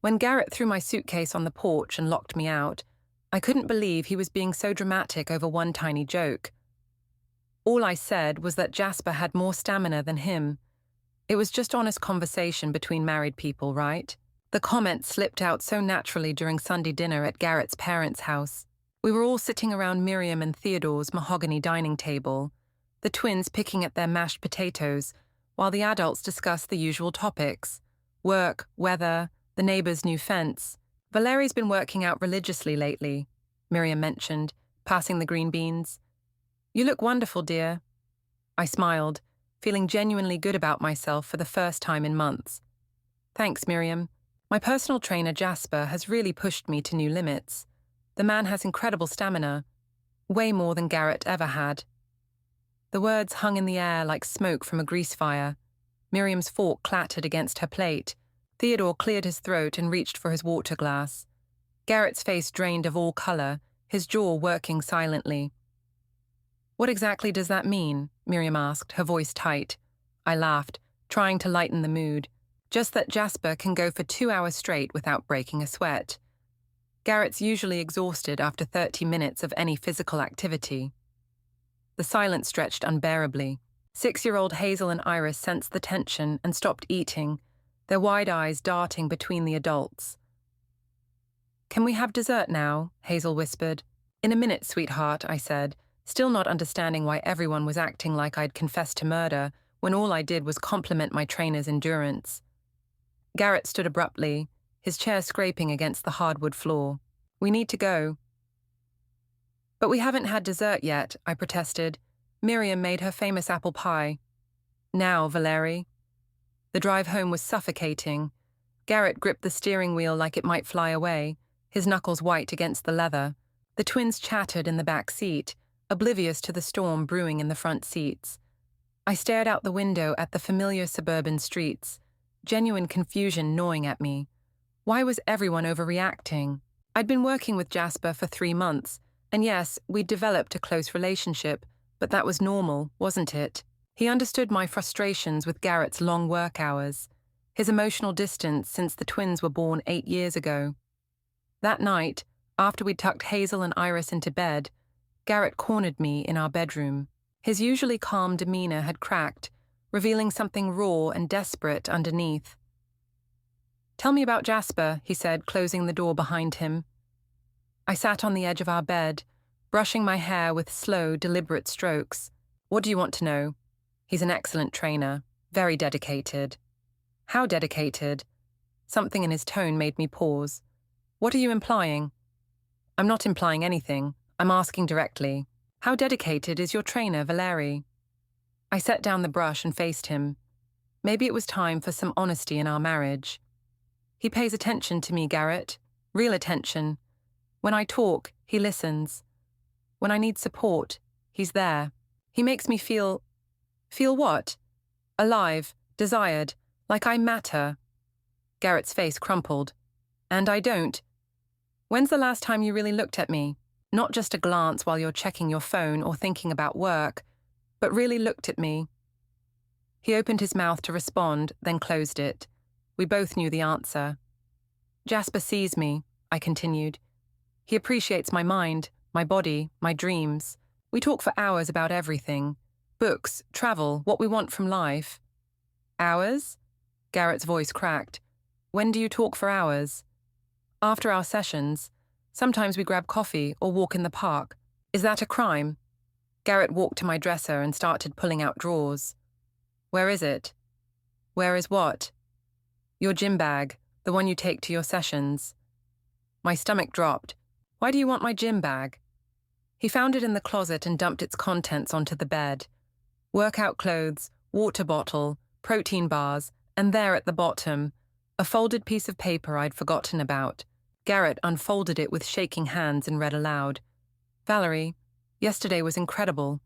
When Garrett threw my suitcase on the porch and locked me out, I couldn't believe he was being so dramatic over one tiny joke. All I said was that Jasper had more stamina than him. It was just honest conversation between married people, right? The comment slipped out so naturally during Sunday dinner at Garrett's parents' house. We were all sitting around Miriam and Theodore's mahogany dining table, the twins picking at their mashed potatoes, while the adults discussed the usual topics: work, weather, the neighbor's new fence. Valeri's been working out religiously lately, Miriam mentioned, passing the green beans. You look wonderful, dear. I smiled, feeling genuinely good about myself for the first time in months. Thanks, Miriam. My personal trainer, Jasper, has really pushed me to new limits. The man has incredible stamina, way more than Garrett ever had. The words hung in the air like smoke from a grease fire. Miriam's fork clattered against her plate. Theodore cleared his throat and reached for his water glass. Garrett's face drained of all color, his jaw working silently. What exactly does that mean? Miriam asked, her voice tight. I laughed, trying to lighten the mood. Just that Jasper can go for 2 hours straight without breaking a sweat. Garrett's usually exhausted after 30 minutes of any physical activity. The silence stretched unbearably. 6-year-old Hazel and Iris sensed the tension and stopped eating, their wide eyes darting between the adults. Can we have dessert now? Hazel whispered. In a minute, sweetheart, I said, still not understanding why everyone was acting like I'd confessed to murder when all I did was compliment my trainer's endurance. Garrett stood abruptly, his chair scraping against the hardwood floor. We need to go. But we haven't had dessert yet, I protested. Miriam made her famous apple pie. Now, Valeri. The drive home was suffocating. Garrett gripped the steering wheel like it might fly away, his knuckles white against the leather. The twins chattered in the back seat, oblivious to the storm brewing in the front seats. I stared out the window at the familiar suburban streets, genuine confusion gnawing at me. Why was everyone overreacting? I'd been working with Jasper for 3 months, and yes, we'd developed a close relationship, but that was normal, wasn't it? He understood my frustrations with Garrett's long work hours, his emotional distance since the twins were born 8 years ago. That night, after we'd tucked Hazel and Iris into bed, Garrett cornered me in our bedroom. His usually calm demeanor had cracked, revealing something raw and desperate underneath. Tell me about Jasper, he said, closing the door behind him. I sat on the edge of our bed, brushing my hair with slow, deliberate strokes. What do you want to know? He's an excellent trainer, very dedicated. How dedicated? Something in his tone made me pause. What are you implying? I'm not implying anything. I'm asking directly. How dedicated is your trainer, Valeri? I set down the brush and faced him. Maybe it was time for some honesty in our marriage. He pays attention to me, Garrett. Real attention. When I talk, he listens. When I need support, he's there. He makes me feel... Feel what? Alive, desired, like I matter. Garrett's face crumpled. And I don't. When's the last time you really looked at me? Not just a glance while you're checking your phone or thinking about work, but really looked at me. He opened his mouth to respond, then closed it. We both knew the answer. Jasper sees me, I continued. He appreciates my mind, my body, my dreams. We talk for hours about everything. Books, travel, what we want from life. Hours? Garrett's voice cracked. When do you talk for hours? After our sessions. Sometimes we grab coffee or walk in the park. Is that a crime? Garrett walked to my dresser and started pulling out drawers. Where is it? Where is what? Your gym bag, the one you take to your sessions. My stomach dropped. Why do you want my gym bag? He found it in the closet and dumped its contents onto the bed. Workout clothes, water bottle, protein bars, and there at the bottom, a folded piece of paper I'd forgotten about. Garrett unfolded it with shaking hands and read aloud. Valerie, yesterday was incredible.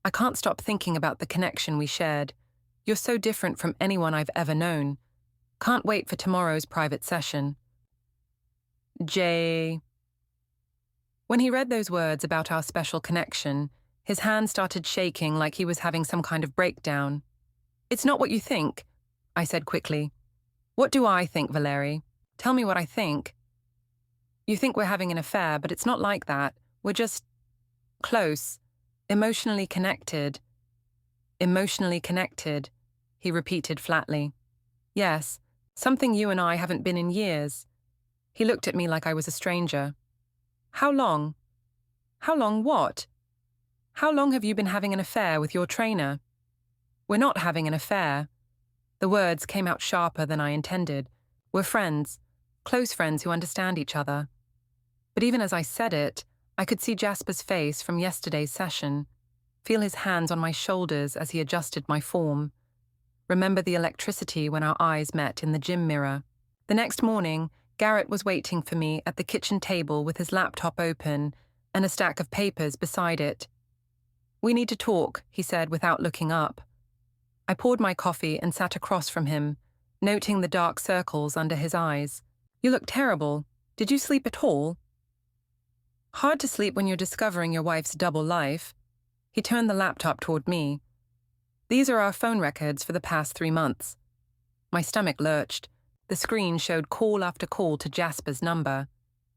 I can't stop thinking about the connection we shared. You're so different from anyone I've ever known. Can't wait for tomorrow's private session. Jay. When he read those words about our special connection, his hand started shaking like he was having some kind of breakdown. It's not what you think, I said quickly. What do I think, Valeri? Tell me what I think. You think we're having an affair, but it's not like that. We're just close, emotionally connected. Emotionally connected, he repeated flatly. Yes, something you and I haven't been in years. He looked at me like I was a stranger. How long? How long what? How long have you been having an affair with your trainer? We're not having an affair. The words came out sharper than I intended. We're friends, close friends who understand each other. But even as I said it, I could see Jasper's face from yesterday's session, feel his hands on my shoulders as he adjusted my form. Remember the electricity when our eyes met in the gym mirror. The next morning, Garrett was waiting for me at the kitchen table with his laptop open and a stack of papers beside it. We need to talk, he said without looking up. I poured my coffee and sat across from him, noting the dark circles under his eyes. You look terrible. Did you sleep at all? Hard to sleep when you're discovering your wife's double life. He turned the laptop toward me. These are our phone records for the past 3 months. My stomach lurched. The screen showed call after call to Jasper's number,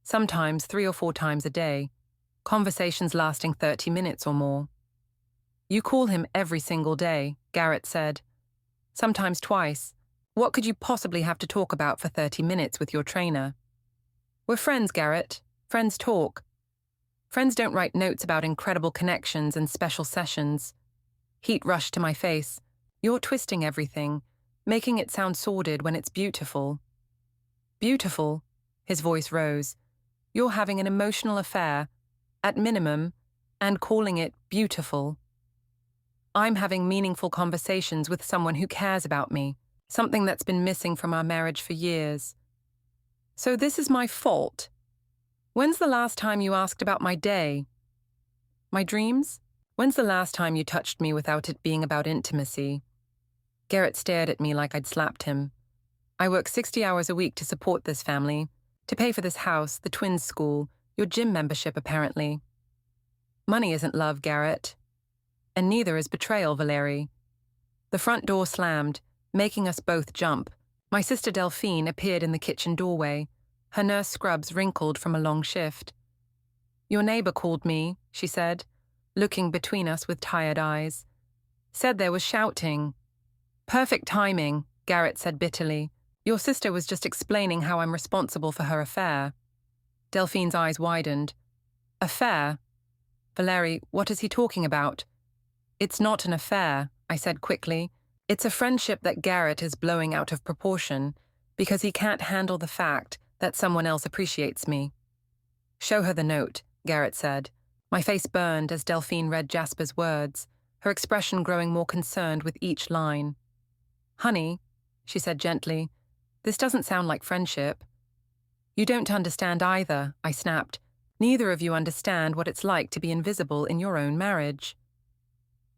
sometimes 3 or 4 times a day, conversations lasting 30 minutes or more. You call him every single day, Garrett said. Sometimes twice. What could you possibly have to talk about for 30 minutes with your trainer? We're friends, Garrett. Friends talk. Friends don't write notes about incredible connections and special sessions. Heat rushed to my face. You're twisting everything, making it sound sordid when it's beautiful. Beautiful, his voice rose. You're having an emotional affair, at minimum, and calling it beautiful. I'm having meaningful conversations with someone who cares about me, something that's been missing from our marriage for years. So this is my fault. When's the last time you asked about my day? My dreams? When's the last time you touched me without it being about intimacy? Garrett stared at me like I'd slapped him. I work 60 hours a week to support this family, to pay for this house, the twins' school, your gym membership apparently. Money isn't love, Garrett. And neither is betrayal, Valerie. The front door slammed, making us both jump. My sister Delphine appeared in the kitchen doorway, her nurse scrubs wrinkled from a long shift. Your neighbor called me, she said, looking between us with tired eyes. Said there was shouting. Perfect timing, Garrett said bitterly. Your sister was just explaining how I'm responsible for her affair. Delphine's eyes widened. Affair? Valerie, what is he talking about? It's not an affair, I said quickly. It's a friendship that Garrett is blowing out of proportion because he can't handle the fact that someone else appreciates me. Show her the note, Garrett said. My face burned as Delphine read Jasper's words, her expression growing more concerned with each line. Honey, she said gently, this doesn't sound like friendship. You don't understand either, I snapped. Neither of you understand what it's like to be invisible in your own marriage.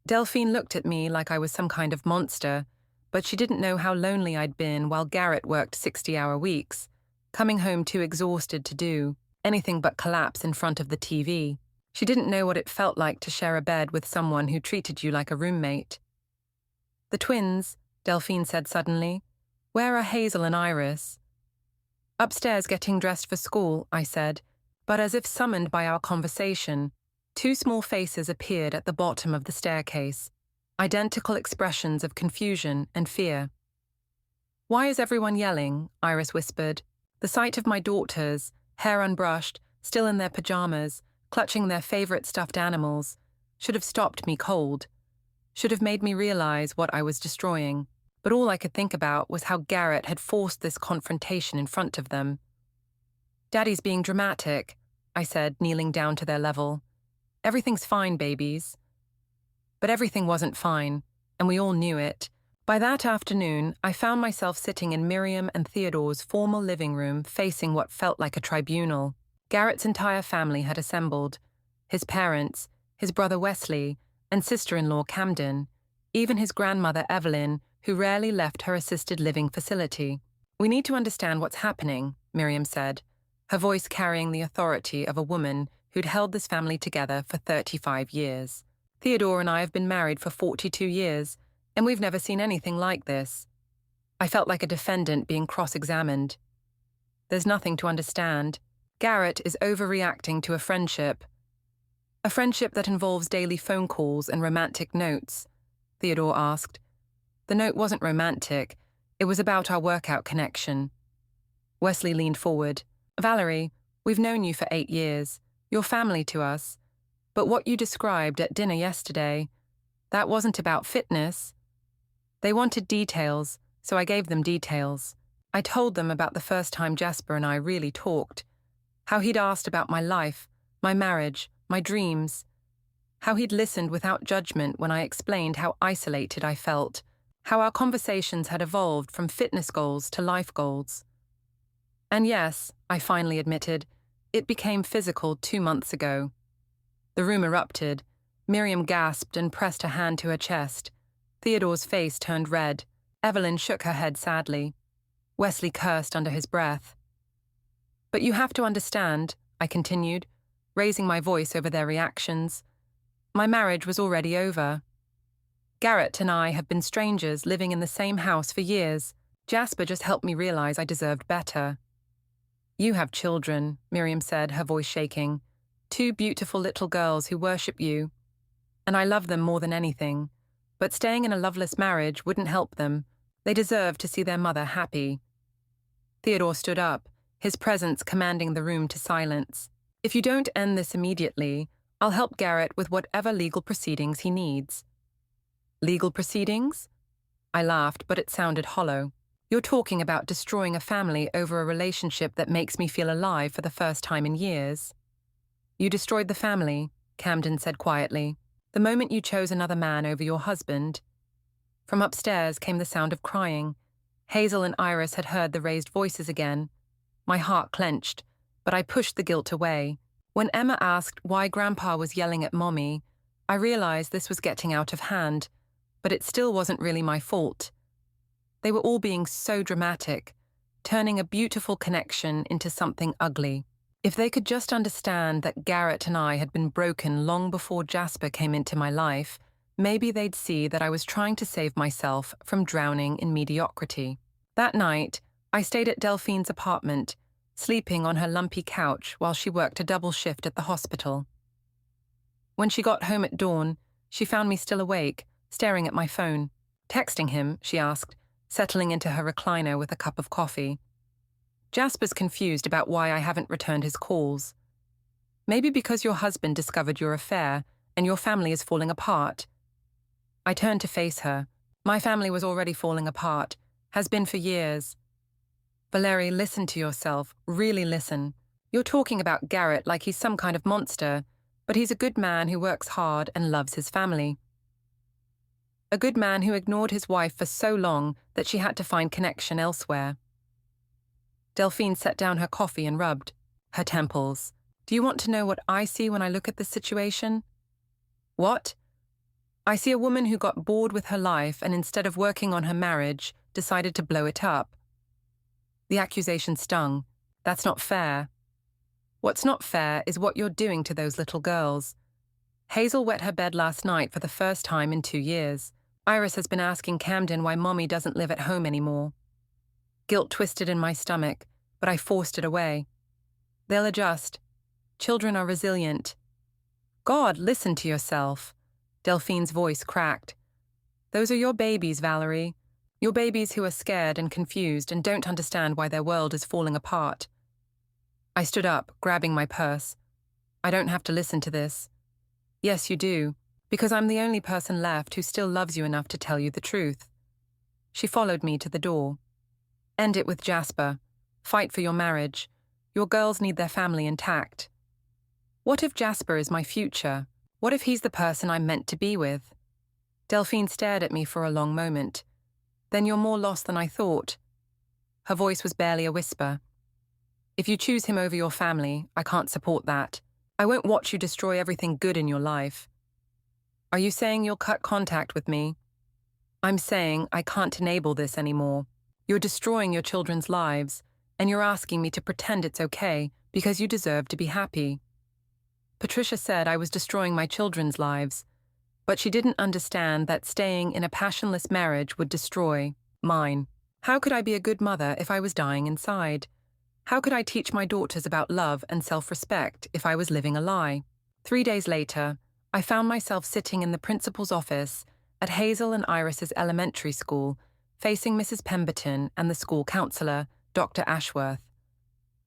Delphine looked at me like I was some kind of monster, but she didn't know how lonely I'd been while Garrett worked 60-hour weeks, coming home too exhausted to do anything but collapse in front of the TV. She didn't know what it felt like to share a bed with someone who treated you like a roommate. The twins, Delphine said suddenly. Where are Hazel and Iris? Upstairs getting dressed for school, I said, but as if summoned by our conversation, 2 small faces appeared at the bottom of the staircase, identical expressions of confusion and fear. Why is everyone yelling? Iris whispered. The sight of my daughters, hair unbrushed, still in their pajamas, clutching their favorite stuffed animals, should have stopped me cold, should have made me realize what I was destroying. But all I could think about was how Garrett had forced this confrontation in front of them. Daddy's being dramatic, I said, kneeling down to their level. Everything's fine, babies. But everything wasn't fine, and we all knew it. By that afternoon, I found myself sitting in Miriam and Theodore's formal living room facing what felt like a tribunal. Garrett's entire family had assembled. His parents, his brother Wesley, and sister-in-law Camden, even his grandmother Evelyn, who rarely left her assisted living facility. We need to understand what's happening, Miriam said, her voice carrying the authority of a woman who'd held this family together for 35 years. Theodore and I have been married for 42 years, and we've never seen anything like this. I felt like a defendant being cross-examined. There's nothing to understand. Garrett is overreacting to a friendship. A friendship that involves daily phone calls and romantic notes, Theodore asked. The note wasn't romantic. It was about our workout connection. Wesley leaned forward. Valerie, we've known you for 8 years. You're family to us. But what you described at dinner yesterday, that wasn't about fitness. They wanted details, so I gave them details. I told them about the first time Jasper and I really talked. How he'd asked about my life, my marriage, my dreams. How he'd listened without judgment when I explained how isolated I felt. How our conversations had evolved from fitness goals to life goals. And yes, I finally admitted, it became physical 2 months ago. The room erupted. Miriam gasped and pressed her hand to her chest. Theodore's face turned red. Evelyn shook her head sadly. Wesley cursed under his breath. But you have to understand, I continued, raising my voice over their reactions. My marriage was already over. Garrett and I have been strangers living in the same house for years. Jasper just helped me realize I deserved better. You have children, Miriam said, her voice shaking. 2 beautiful little girls who worship you. And I love them more than anything. But staying in a loveless marriage wouldn't help them. They deserve to see their mother happy. Theodore stood up, his presence commanding the room to silence. If you don't end this immediately, I'll help Garrett with whatever legal proceedings he needs. Legal proceedings? I laughed, but it sounded hollow. You're talking about destroying a family over a relationship that makes me feel alive for the first time in years. You destroyed the family, Camden said quietly, the moment you chose another man over your husband. From upstairs came the sound of crying. Hazel and Iris had heard the raised voices again. My heart clenched, but I pushed the guilt away. When Emma asked why Grandpa was yelling at Mommy, I realized this was getting out of hand, but it still wasn't really my fault. They were all being so dramatic, turning a beautiful connection into something ugly. If they could just understand that Garrett and I had been broken long before Jasper came into my life, maybe they'd see that I was trying to save myself from drowning in mediocrity. That night, I stayed at Delphine's apartment, sleeping on her lumpy couch while she worked a double shift at the hospital. When she got home at dawn, she found me still awake, staring at my phone. Texting him, she asked, settling into her recliner with a cup of coffee. Jasper's confused about why I haven't returned his calls. Maybe because your husband discovered your affair and your family is falling apart. I turned to face her. My family was already falling apart, has been for years. Valerie, listen to yourself, really listen. You're talking about Garrett like he's some kind of monster, but he's a good man who works hard and loves his family. A good man who ignored his wife for so long that she had to find connection elsewhere. Delphine set down her coffee and rubbed her temples. Do you want to know what I see when I look at this situation? What? I see a woman who got bored with her life and instead of working on her marriage, decided to blow it up. The accusation stung. That's not fair. What's not fair is what you're doing to those little girls. Hazel wet her bed last night for the first time in 2 years. Iris has been asking Camden why Mommy doesn't live at home anymore. Guilt twisted in my stomach, but I forced it away. They'll adjust. Children are resilient. God, listen to yourself. Delphine's voice cracked. Those are your babies, Valerie. Your babies who are scared and confused and don't understand why their world is falling apart. I stood up, grabbing my purse. I don't have to listen to this. Yes, you do, because I'm the only person left who still loves you enough to tell you the truth. She followed me to the door. End it with Jasper. Fight for your marriage. Your girls need their family intact. What if Jasper is my future? What if he's the person I'm meant to be with? Delphine stared at me for a long moment. Then you're more lost than I thought. Her voice was barely a whisper. If you choose him over your family, I can't support that. I won't watch you destroy everything good in your life. Are you saying you'll cut contact with me? I'm saying I can't enable this anymore. You're destroying your children's lives, and you're asking me to pretend it's okay because you deserve to be happy. Patricia said I was destroying my children's lives, but she didn't understand that staying in a passionless marriage would destroy mine. How could I be a good mother if I was dying inside? How could I teach my daughters about love and self-respect if I was living a lie? 3 days later, I found myself sitting in the principal's office at Hazel and Iris's elementary school, facing Mrs. Pemberton and the school counselor, Dr. Ashworth.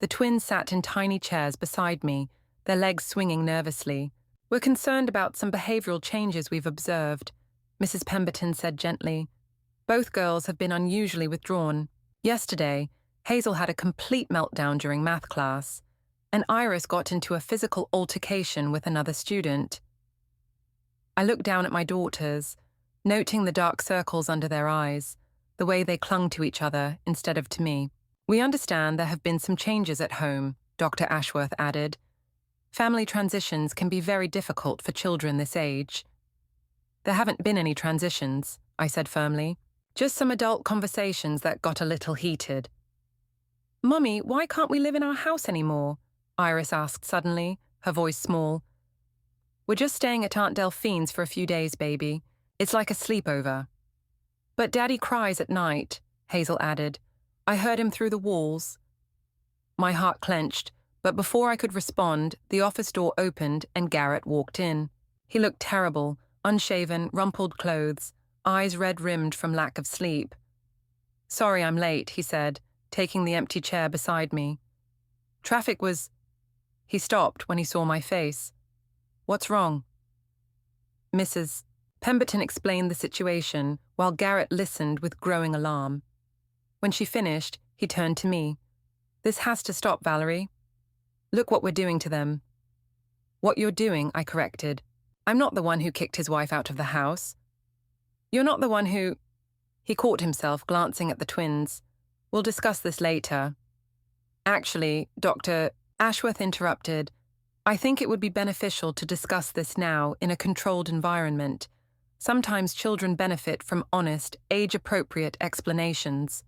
The twins sat in tiny chairs beside me, their legs swinging nervously. "We're concerned about some behavioral changes we've observed," Mrs. Pemberton said gently. "Both girls have been unusually withdrawn. Yesterday, Hazel had a complete meltdown during math class, and Iris got into a physical altercation with another student." I looked down at my daughters, noting the dark circles under their eyes, the way they clung to each other instead of to me. "We understand there have been some changes at home," Dr. Ashworth added. "Family transitions can be very difficult for children this age." "There haven't been any transitions," I said firmly. "Just some adult conversations that got a little heated." "Mummy, why can't we live in our house anymore?" Iris asked suddenly, her voice small. "We're just staying at Aunt Delphine's for a few days, baby. It's like a sleepover." "But Daddy cries at night," Hazel added. "I heard him through the walls." My heart clenched, but before I could respond, the office door opened and Garrett walked in. He looked terrible, unshaven, rumpled clothes, eyes red-rimmed from lack of sleep. "Sorry I'm late," he said, taking the empty chair beside me. "Traffic was—" He stopped when he saw my face. "What's wrong?" Mrs. Pemberton explained the situation while Garrett listened with growing alarm. When she finished, he turned to me. "This has to stop, Valerie. Look what we're doing to them." "What you're doing," I corrected. "I'm not the one who kicked his wife out of the house." "You're not the one who—" He caught himself glancing at the twins. "We'll discuss this later." "Actually," Dr. Ashworth interrupted, "I think it would be beneficial to discuss this now in a controlled environment. Sometimes children benefit from honest, age-appropriate explanations."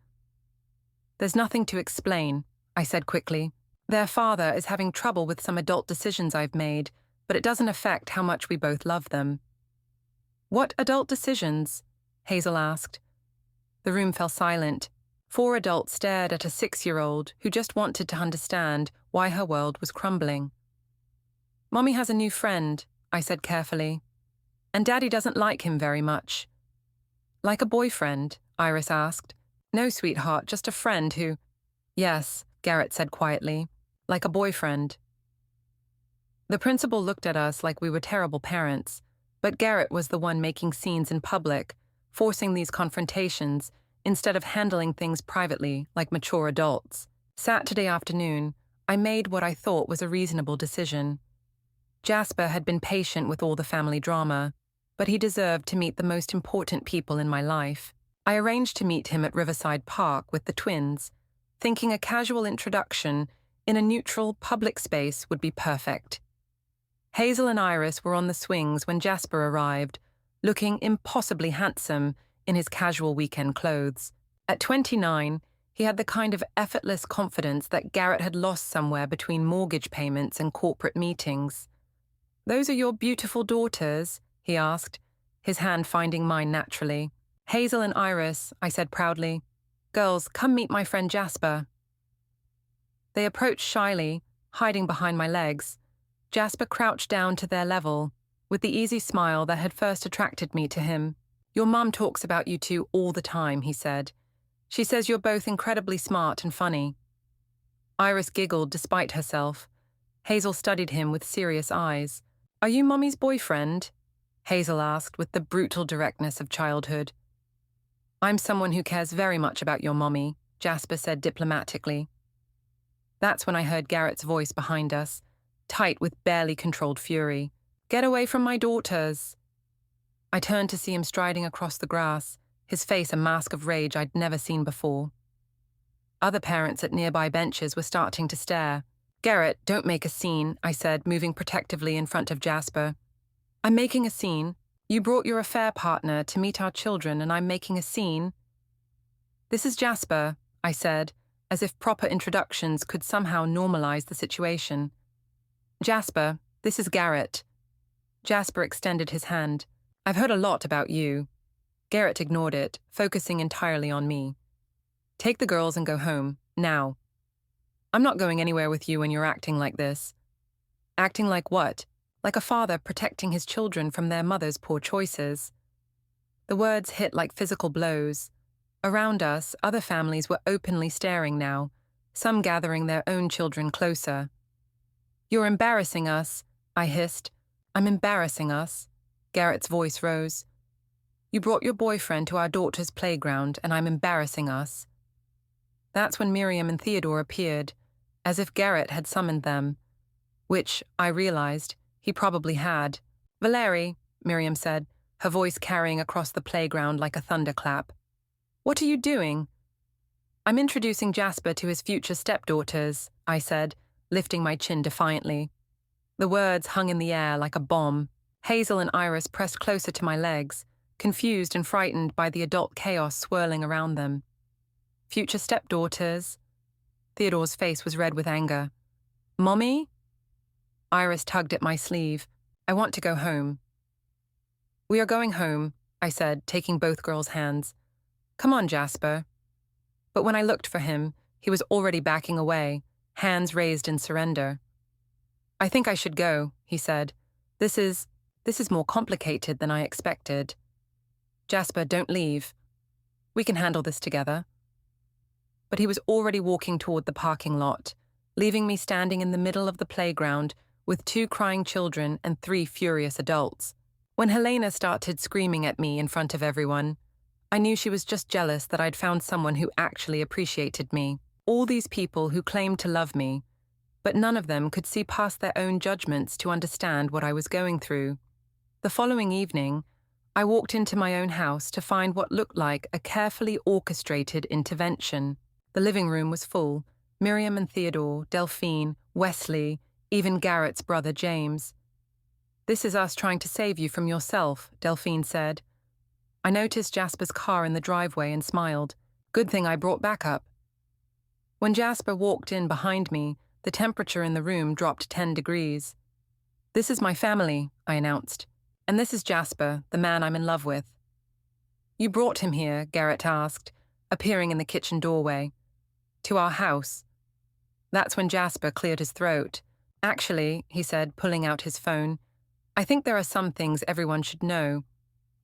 "There's nothing to explain," I said quickly. "Their father is having trouble with some adult decisions I've made, but it doesn't affect how much we both love them." "What adult decisions?" Hazel asked. The room fell silent. 4 adults stared at a 6-year-old who just wanted to understand why her world was crumbling. "Mommy has a new friend," I said carefully. "And Daddy doesn't like him very much." "Like a boyfriend?" Iris asked. "No, sweetheart, just a friend who—" "Yes," Garrett said quietly, "like a boyfriend." The principal looked at us like we were terrible parents, but Garrett was the one making scenes in public, forcing these confrontations instead of handling things privately like mature adults. Saturday afternoon, I made what I thought was a reasonable decision. Jasper had been patient with all the family drama, but he deserved to meet the most important people in my life. I arranged to meet him at Riverside Park with the twins, thinking a casual introduction in a neutral, public space would be perfect. Hazel and Iris were on the swings when Jasper arrived, looking impossibly handsome in his casual weekend clothes. At 29, he had the kind of effortless confidence that Garrett had lost somewhere between mortgage payments and corporate meetings. "Those are your beautiful daughters?" he asked, his hand finding mine naturally. "Hazel and Iris," I said proudly. "Girls, come meet my friend Jasper." They approached shyly, hiding behind my legs. Jasper crouched down to their level, with the easy smile that had first attracted me to him. "Your mum talks about you two all the time," he said. "She says you're both incredibly smart and funny." Iris giggled despite herself. Hazel studied him with serious eyes. "Are you Mommy's boyfriend?" Hazel asked with the brutal directness of childhood. "I'm someone who cares very much about your mommy," Jasper said diplomatically. That's when I heard Garrett's voice behind us, tight with barely controlled fury. "Get away from my daughters!" I turned to see him striding across the grass, his face a mask of rage I'd never seen before. Other parents at nearby benches were starting to stare. "Garrett, don't make a scene," I said, moving protectively in front of Jasper. "I'm making a scene. You brought your affair partner to meet our children and I'm making a scene." "This is Jasper," I said, as if proper introductions could somehow normalize the situation. "Jasper, this is Garrett." Jasper extended his hand. "I've heard a lot about you." Garrett ignored it, focusing entirely on me. "Take the girls and go home, now." I'm not going anywhere with you when you're acting like this. Acting like what? Like a father protecting his children from their mother's poor choices. The words hit like physical blows. Around us, other families were openly staring now, some gathering their own children closer. You're embarrassing us, I hissed. I'm embarrassing us. Garrett's voice rose. You brought your boyfriend to our daughter's playground, and I'm embarrassing us. That's when Miriam and Theodore appeared, as if Garrett had summoned them, which, I realized, he probably had. Valerie, Miriam said, her voice carrying across the playground like a thunderclap. What are you doing? I'm introducing Jasper to his future stepdaughters, I said, lifting my chin defiantly. The words hung in the air like a bomb. Hazel and Iris pressed closer to my legs, confused and frightened by the adult chaos swirling around them. Future stepdaughters? Theodore's face was red with anger. Mommy? Iris tugged at my sleeve. I want to go home. We are going home, I said, taking both girls' hands. Come on, Jasper. But when I looked for him, he was already backing away, hands raised in surrender. I think I should go, he said. This is more complicated than I expected. Jasper, don't leave. We can handle this together. But he was already walking toward the parking lot, leaving me standing in the middle of the playground with 2 crying children and 3 furious adults. When Helena started screaming at me in front of everyone, I knew she was just jealous that I'd found someone who actually appreciated me. All these people who claimed to love me, but none of them could see past their own judgments to understand what I was going through. The following evening, I walked into my own house to find what looked like a carefully orchestrated intervention. The living room was full. Miriam and Theodore, Delphine, Wesley, even Garrett's brother James. This is us trying to save you from yourself, Delphine said. I noticed Jasper's car in the driveway and smiled. Good thing I brought backup. When Jasper walked in behind me, the temperature in the room dropped 10 degrees. This is my family, I announced. And this is Jasper, the man I'm in love with. You brought him here, Garrett asked, appearing in the kitchen doorway. To our house. That's when Jasper cleared his throat. Actually, he said, pulling out his phone, I think there are some things everyone should know.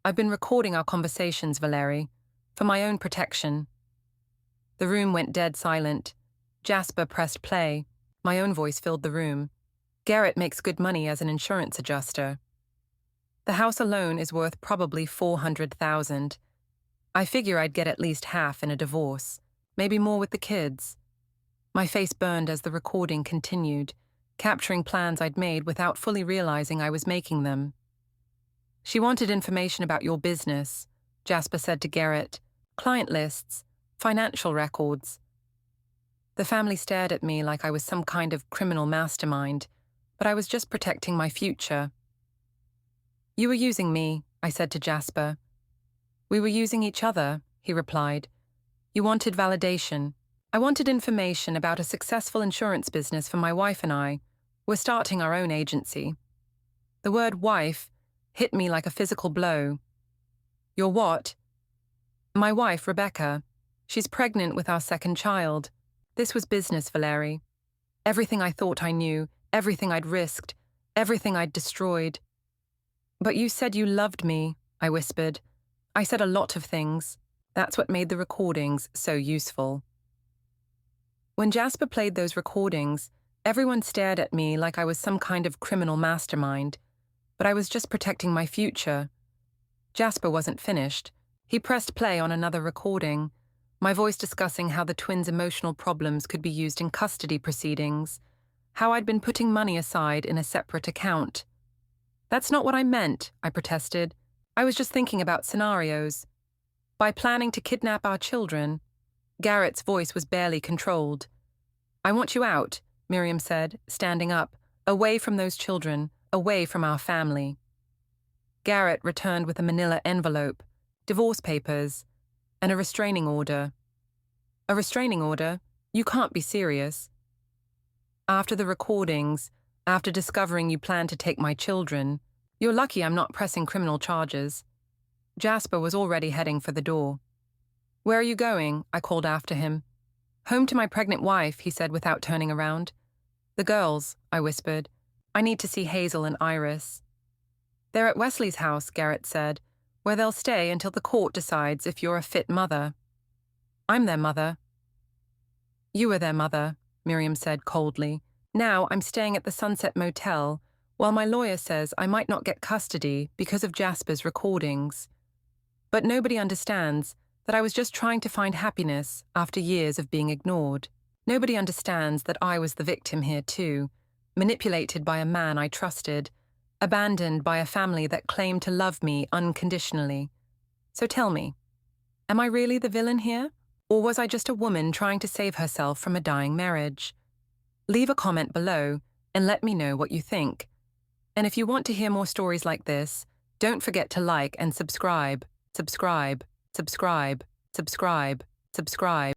I've been recording our conversations, Valerie, for my own protection. The room went dead silent. Jasper pressed play. My own voice filled the room. Garrett makes good money as an insurance adjuster. The house alone is worth probably $400,000. I figure I'd get at least half in a divorce, maybe more with the kids. My face burned as the recording continued, capturing plans I'd made without fully realizing I was making them. She wanted information about your business, Jasper said to Garrett. Client lists, financial records. The family stared at me like I was some kind of criminal mastermind, but I was just protecting my future. You were using me, I said to Jasper. We were using each other, he replied. You wanted validation. I wanted information about a successful insurance business for my wife and I. We're starting our own agency. The word wife hit me like a physical blow. Your what? My wife, Rebecca. She's pregnant with our second child. This was business, Valerie. Everything I thought I knew, everything I'd risked, everything I'd destroyed. But you said you loved me, I whispered. I said a lot of things. That's what made the recordings so useful. When Jasper played those recordings, everyone stared at me like I was some kind of criminal mastermind, but I was just protecting my future. Jasper wasn't finished. He pressed play on another recording, my voice discussing how the twins' emotional problems could be used in custody proceedings, how I'd been putting money aside in a separate account. That's not what I meant, I protested. I was just thinking about scenarios. By planning to kidnap our children, Garrett's voice was barely controlled. I want you out, Miriam said, standing up, away from those children, away from our family. Garrett returned with a manila envelope, divorce papers, and a restraining order. A restraining order? You can't be serious. After the recordings, after discovering you planned to take my children, you're lucky I'm not pressing criminal charges. Jasper was already heading for the door. Where are you going? I called after him. Home to my pregnant wife, he said without turning around. The girls, I whispered. I need to see Hazel and Iris. They're at Wesley's house, Garrett said, where they'll stay until the court decides if you're a fit mother. I'm their mother. You are their mother, Miriam said coldly. Now I'm staying at the Sunset Motel, while my lawyer says I might not get custody because of Jasper's recordings. But nobody understands that I was just trying to find happiness after years of being ignored. Nobody understands that I was the victim here too, manipulated by a man I trusted, abandoned by a family that claimed to love me unconditionally. So tell me, am I really the villain here? Or was I just a woman trying to save herself from a dying marriage? Leave a comment below and let me know what you think. And if you want to hear more stories like this, don't forget to like and subscribe. Subscribe.